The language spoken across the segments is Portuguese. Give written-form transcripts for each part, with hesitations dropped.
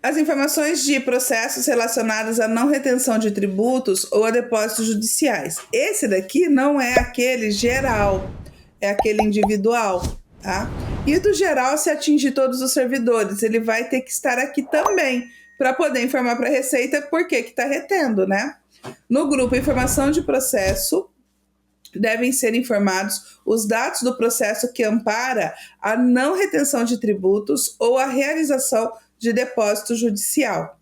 As informações de processos relacionados à não retenção de tributos ou a depósitos judiciais. Esse daqui não é aquele geral, é aquele individual, tá? E do geral, se atingir todos os servidores, ele vai ter que estar aqui também para poder informar para a Receita por que está retendo, né? No grupo Informação de Processo, devem ser informados os dados do processo que ampara a não retenção de tributos ou a realização de depósito judicial.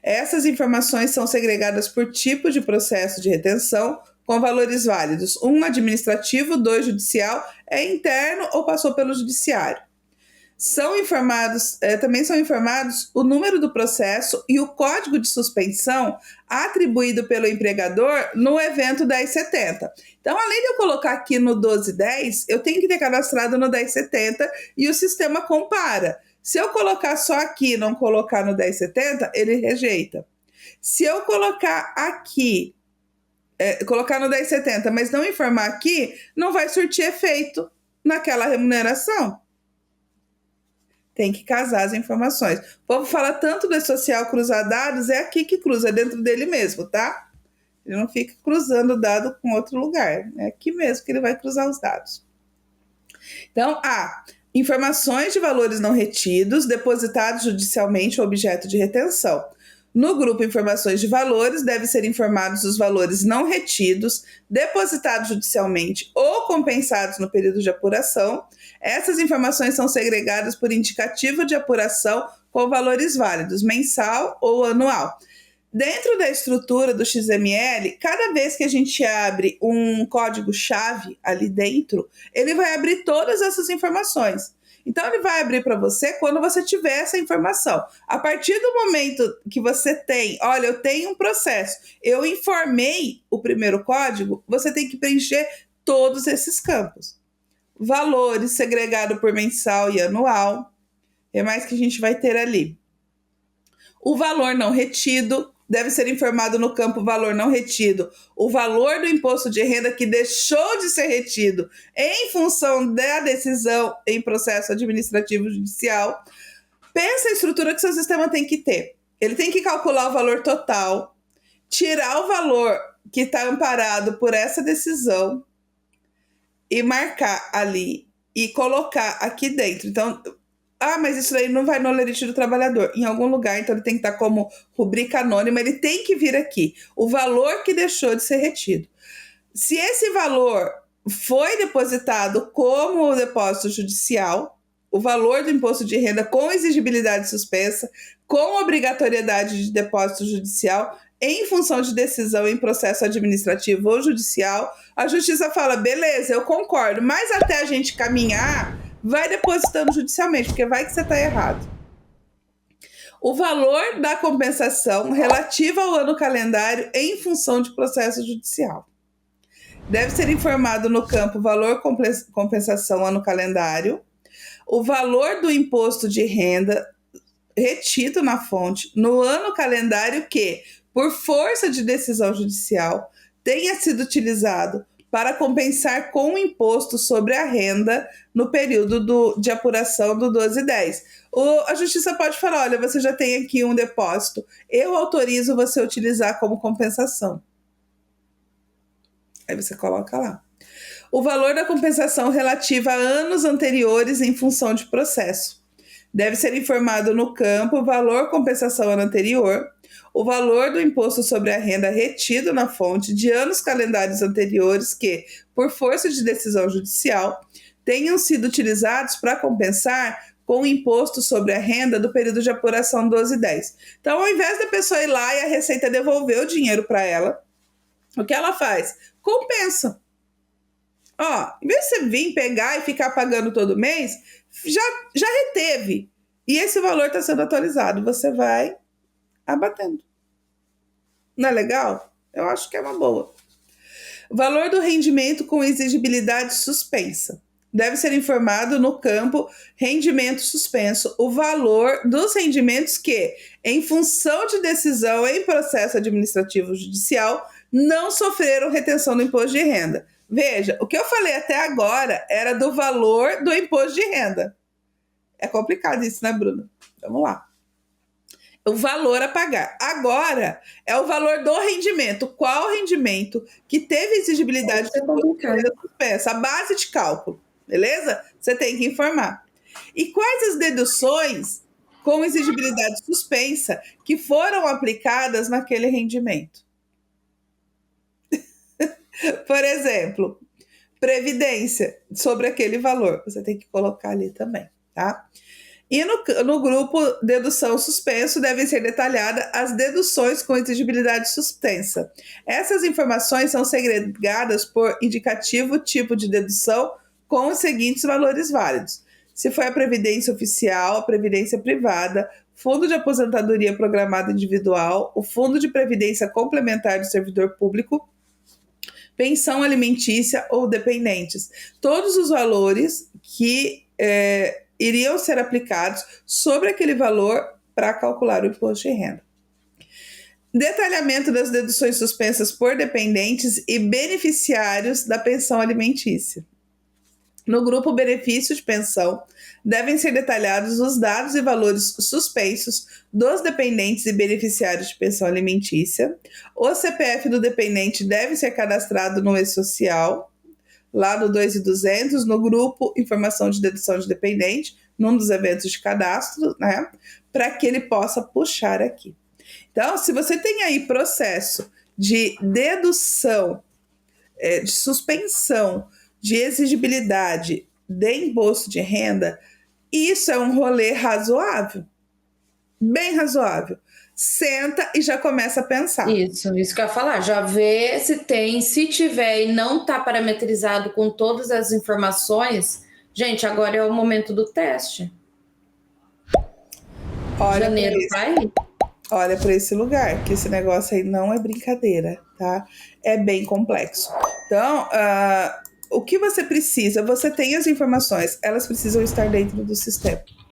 Essas informações são segregadas por tipo de processo de retenção, com valores válidos: 1 administrativo, 2 judicial, é interno ou passou pelo judiciário. Também são informados o número do processo e o código de suspensão atribuído pelo empregador no evento 1070. Então, além de eu colocar aqui no 1210, eu tenho que ter cadastrado no 1070 e o sistema compara. Se eu colocar só aqui e não colocar no 1070, ele rejeita. Se eu colocar aqui, colocar no 1070, mas não informar aqui, não vai surtir efeito naquela remuneração. Tem que casar as informações. O povo fala tanto do E-Social cruzar dados, é aqui que cruza, é dentro dele mesmo, tá? Ele não fica cruzando dado com outro lugar. É aqui mesmo que ele vai cruzar os dados. Então, informações de valores não retidos, depositados judicialmente ou objeto de retenção. No grupo Informações de Valores, devem ser informados os valores não retidos, depositados judicialmente ou compensados no período de apuração. Essas informações são segregadas por indicativo de apuração com valores válidos, mensal ou anual. Dentro da estrutura do XML, cada vez que a gente abre um código-chave ali dentro, ele vai abrir todas essas informações. Então, ele vai abrir para você quando você tiver essa informação. A partir do momento que você tem, olha, eu tenho um processo, eu informei o primeiro código, você tem que preencher todos esses campos. Valores segregado por mensal e anual, é mais que a gente vai ter ali. O valor não retido, deve ser informado no campo valor não retido, o valor do imposto de renda que deixou de ser retido em função da decisão em processo administrativo judicial. Pensa a estrutura que seu sistema tem que ter. Ele tem que calcular o valor total, tirar o valor que está amparado por essa decisão e marcar ali e colocar aqui dentro. Então, mas isso aí não vai no Holerite do Trabalhador. Em algum lugar, então ele tem que estar como rubrica anônima, ele tem que vir aqui. O valor que deixou de ser retido. Se esse valor foi depositado como depósito judicial, o valor do imposto de renda com exigibilidade suspensa, com obrigatoriedade de depósito judicial, em função de decisão em processo administrativo ou judicial, a justiça fala, beleza, eu concordo, mas até a gente caminhar, vai depositando judicialmente, porque vai que você está errado. O valor da compensação relativa ao ano calendário em função de processo judicial. Deve ser informado no campo valor compensação ano calendário, o valor do imposto de renda retido na fonte no ano calendário que, por força de decisão judicial, tenha sido utilizado para compensar com o imposto sobre a renda no período de apuração do 1210. A justiça pode falar, olha, você já tem aqui um depósito, eu autorizo você a utilizar como compensação. Aí você coloca lá. O valor da compensação relativa a anos anteriores em função de processo. Deve ser informado no campo o valor compensação ano anterior, o valor do imposto sobre a renda retido na fonte de anos calendários anteriores que, por força de decisão judicial, tenham sido utilizados para compensar com o imposto sobre a renda do período de apuração 1210. Então, ao invés da pessoa ir lá e a Receita devolver o dinheiro para ela, o que ela faz? Compensa. Em vez de você vir pegar e ficar pagando todo mês, já reteve. E esse valor está sendo atualizado. Você vai abatendo. Não é legal? Eu acho que é uma boa. O valor do rendimento com exigibilidade suspensa. Deve ser informado no campo rendimento suspenso o valor dos rendimentos que, em função de decisão em processo administrativo judicial, não sofreram retenção do imposto de renda. Veja, o que eu falei até agora era do valor do imposto de renda. É complicado isso, né, Bruna? Vamos lá. o valor a pagar. Agora, é o valor do rendimento. Qual rendimento que teve exigibilidade Isso é complicado. suspensa? A base de cálculo, beleza? Você tem que informar. E quais as deduções com exigibilidade suspensa que foram aplicadas naquele rendimento? Por exemplo, previdência sobre aquele valor. Você tem que colocar ali também, tá? E no grupo dedução suspenso devem ser detalhadas as deduções com exigibilidade suspensa. Essas informações são segregadas por indicativo tipo de dedução com os seguintes valores válidos. Se foi a previdência oficial, a previdência privada, fundo de aposentadoria programada individual, o fundo de previdência complementar do servidor público, pensão alimentícia ou dependentes. Todos os valores que iriam ser aplicados sobre aquele valor para calcular o imposto de renda. Detalhamento das deduções suspensas por dependentes e beneficiários da pensão alimentícia. No grupo benefício de pensão, devem ser detalhados os dados e valores suspensos dos dependentes e beneficiários de pensão alimentícia. O CPF do dependente deve ser cadastrado no E-Social, lá no 2.200, no grupo Informação de Dedução de Dependente, num dos eventos de cadastro, né? Para que ele possa puxar aqui. Então, se você tem aí processo de dedução, de suspensão de exigibilidade de imposto de renda, isso é um rolê razoável, bem razoável. Senta e já começa a pensar. Isso que eu ia falar. Já vê se tem, se tiver e não está parametrizado com todas as informações, gente, agora é o momento do teste. Olha Janeiro vai. Olha para esse lugar, que esse negócio aí não é brincadeira, tá? É bem complexo. Então, o que você precisa? Você tem as informações, elas precisam estar dentro do sistema.